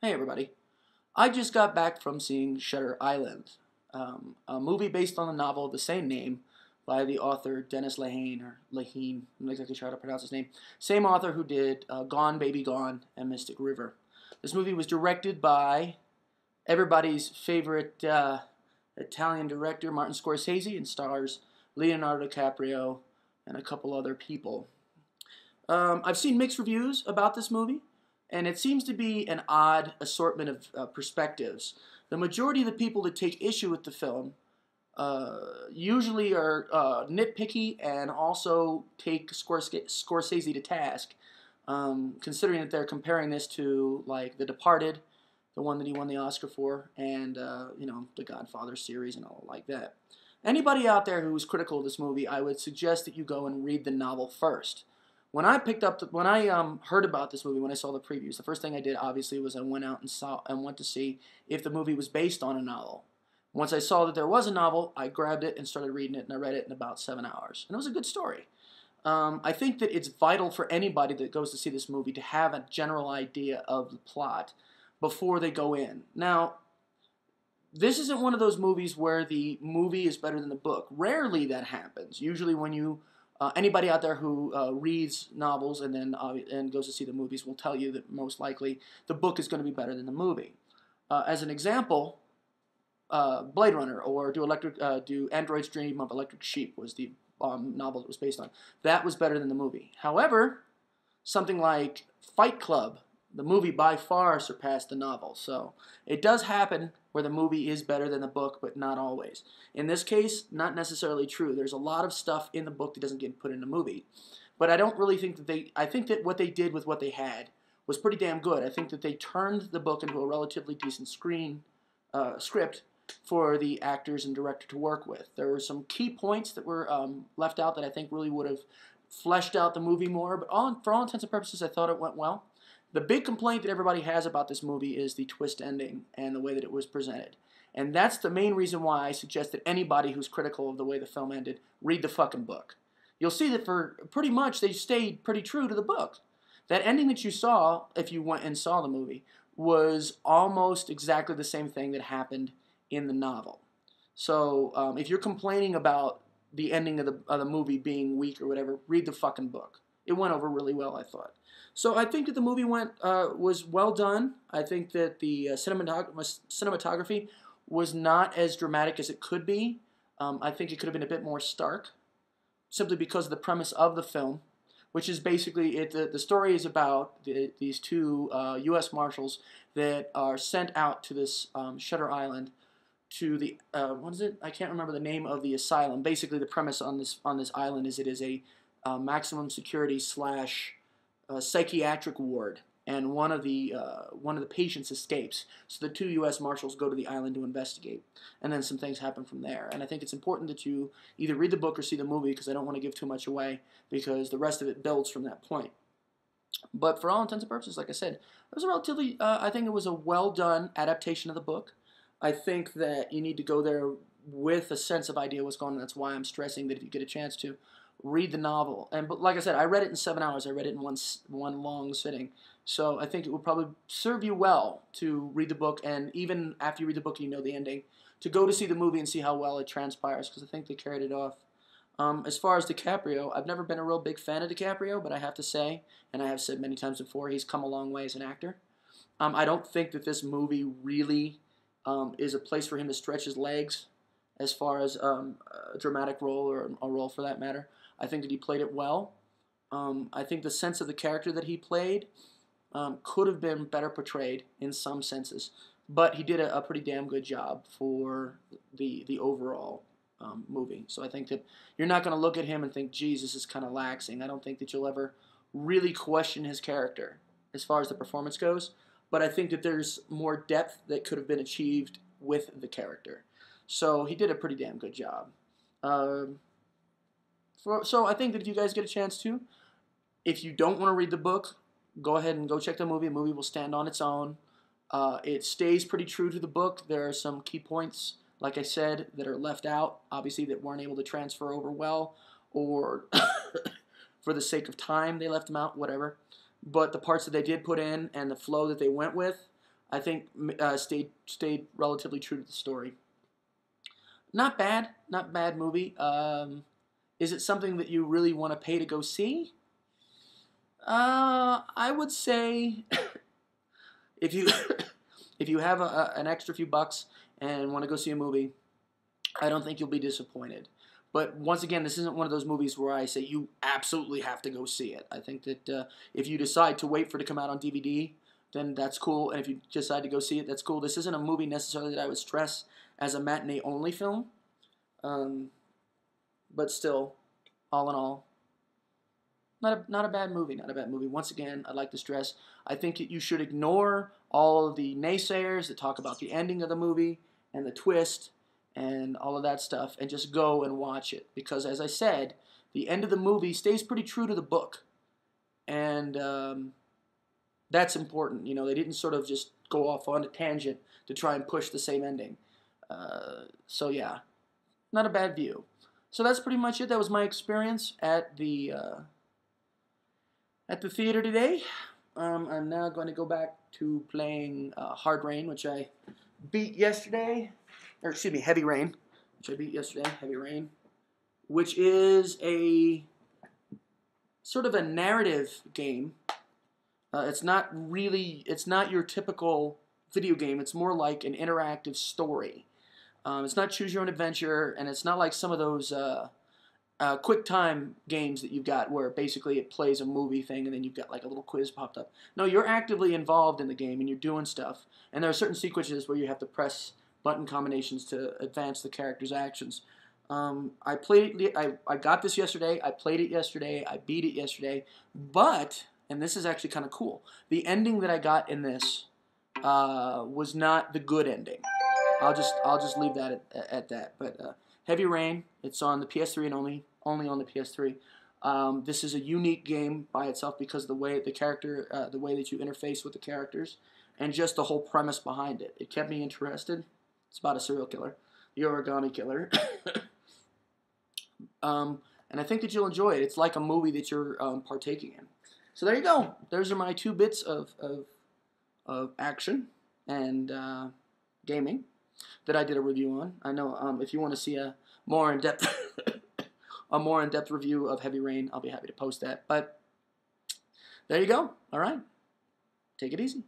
Hey everybody. I just got back from seeing Shutter Island, a movie based on the novel of the same name by the author Dennis Lehane, or Lehane, I'm not exactly sure how to pronounce his name. Same author who did Gone Baby Gone and Mystic River. This movie was directed by everybody's favorite Italian director, Martin Scorsese, and stars Leonardo DiCaprio and a couple other people. I've seen mixed reviews about this movie, and it seems to be an odd assortment of perspectives. The majority of the people that take issue with the film usually are nitpicky and also take Scorsese to task, considering that they're comparing this to like The Departed, the one that he won the Oscar for, and the Godfather series and all like that. Anybody out there who's critical of this movie, I would suggest that you go and read the novel first. When I heard about this movie, when I saw the previews, the first thing I did obviously was I went out and went to see if the movie was based on a novel. Once I saw that there was a novel, I grabbed it and started reading it, and I read it in about 7 hours. And it was a good story. I think that it's vital for anybody that goes to see this movie to have a general idea of the plot before they go in. Now, this isn't one of those movies where the movie is better than the book. Rarely that happens. Usually when you anybody out there who reads novels and then and goes to see the movies will tell you that most likely the book is going to be better than the movie. As an example, Blade Runner or Do Androids Dream of Electric Sheep was the novel that was based on. That was better than the movie. However, something like Fight Club, the movie by far surpassed the novel. So it does happen where the movie is better than the book, but not always. In this case, not necessarily true. There's a lot of stuff in the book that doesn't get put in the movie. But I don't really think that I think that what they did with what they had was pretty damn good. I think that they turned the book into a relatively decent script for the actors and director to work with. There were some key points that were left out that I think really would have fleshed out the movie more, but for all intents and purposes, I thought it went well. The big complaint that everybody has about this movie is the twist ending and the way that it was presented. And that's the main reason why I suggest that anybody who's critical of the way the film ended, read the fucking book. You'll see that for pretty much they stayed pretty true to the book. That ending that you saw, if you went and saw the movie, was almost exactly the same thing that happened in the novel. So if you're complaining about the ending of the movie being weak or whatever, read the fucking book. It went over really well, I thought. So I think that the movie was well done. I think that the cinematography was not as dramatic as it could be. I think it could have been a bit more stark, simply because of the premise of the film, which is basically the story is about these two U.S. Marshals that are sent out to this Shutter Island to the what is it? I can't remember the name of the asylum. Basically, the premise on this island is it is a maximum security / psychiatric ward, and one of the patients escapes. So the two U.S. Marshals go to the island to investigate, and then some things happen from there. And I think it's important that you either read the book or see the movie, because I don't want to give too much away, because the rest of it builds from that point. But for all intents and purposes, like I said, it was a relatively, I think it was a well-done adaptation of the book. I think that you need to go there with a sense of idea what's going on. That's why I'm stressing that if you get a chance to, read the novel. But like I said, I read it in 7 hours. I read it in one long sitting. So I think it would probably serve you well to read the book, and even after you read the book and you know the ending, to go to see the movie and see how well it transpires, because I think they carried it off. As far as DiCaprio, I've never been a real big fan of DiCaprio, but I have to say, and I have said many times before, he's come a long way as an actor. I don't think that this movie really is a place for him to stretch his legs as far as a dramatic role, or a role for that matter. I think that he played it well. I think the sense of the character that he played could have been better portrayed in some senses, but he did a pretty damn good job for the overall movie. So I think that you're not going to look at him and think, geez, this is kind of laxing. I don't think that you'll ever really question his character as far as the performance goes, but I think that there's more depth that could have been achieved with the character. So he did a pretty damn good job. So I think that if you guys get a chance to, if you don't want to read the book, go ahead and go check the movie. The movie will stand on its own. It stays pretty true to the book. There are some key points, like I said, that are left out, obviously, that weren't able to transfer over well, or for the sake of time they left them out, whatever. But the parts that they did put in and the flow that they went with, I think stayed relatively true to the story. Not bad, not bad movie. Is it something that you really want to pay to go see? I would say if you if you have an extra few bucks and want to go see a movie, I don't think you'll be disappointed. But once again, this isn't one of those movies where I say you absolutely have to go see it. I think that if you decide to wait for it to come out on DVD, then that's cool. And if you decide to go see it, that's cool. This isn't a movie necessarily that I would stress as a matinee-only film. But still, all in all, not a bad movie. Not a bad movie. Once again, I'd like to stress, I think that you should ignore all of the naysayers that talk about the ending of the movie and the twist and all of that stuff, and just go and watch it. Because, as I said, the end of the movie stays pretty true to the book. And that's important. You know, they didn't sort of just go off on a tangent to try and push the same ending. So, yeah, not a bad view. So that's pretty much it. That was my experience at the theater today. I'm now going to go back to playing Hard Rain, which I beat yesterday. Or excuse me, Heavy Rain, which I beat yesterday. Heavy Rain, which is a sort of a narrative game. It's not your typical video game. It's more like an interactive story. It's not choose your own adventure, and it's not like some of those quick time games that you've got where basically it plays a movie thing and then you've got like a little quiz popped up. No, you're actively involved in the game and you're doing stuff. And there are certain sequences where you have to press button combinations to advance the character's actions. I got this yesterday. I played it yesterday. I beat it yesterday. But, and this is actually kind of cool, the ending that I got in this was not the good ending. I'll just leave that at that. But Heavy Rain, it's on the PS3 and only on the PS3. This is a unique game by itself because of the way the way that you interface with the characters, and just the whole premise behind it. It kept me interested. It's about a serial killer, the origami killer. And I think that you'll enjoy it. It's like a movie that you're partaking in. So there you go. Those are my 2 bits of action and gaming that I did a review on. I know if you want to see a more in-depth review of Heavy Rain, I'll be happy to post that. But there you go. All right. Take it easy.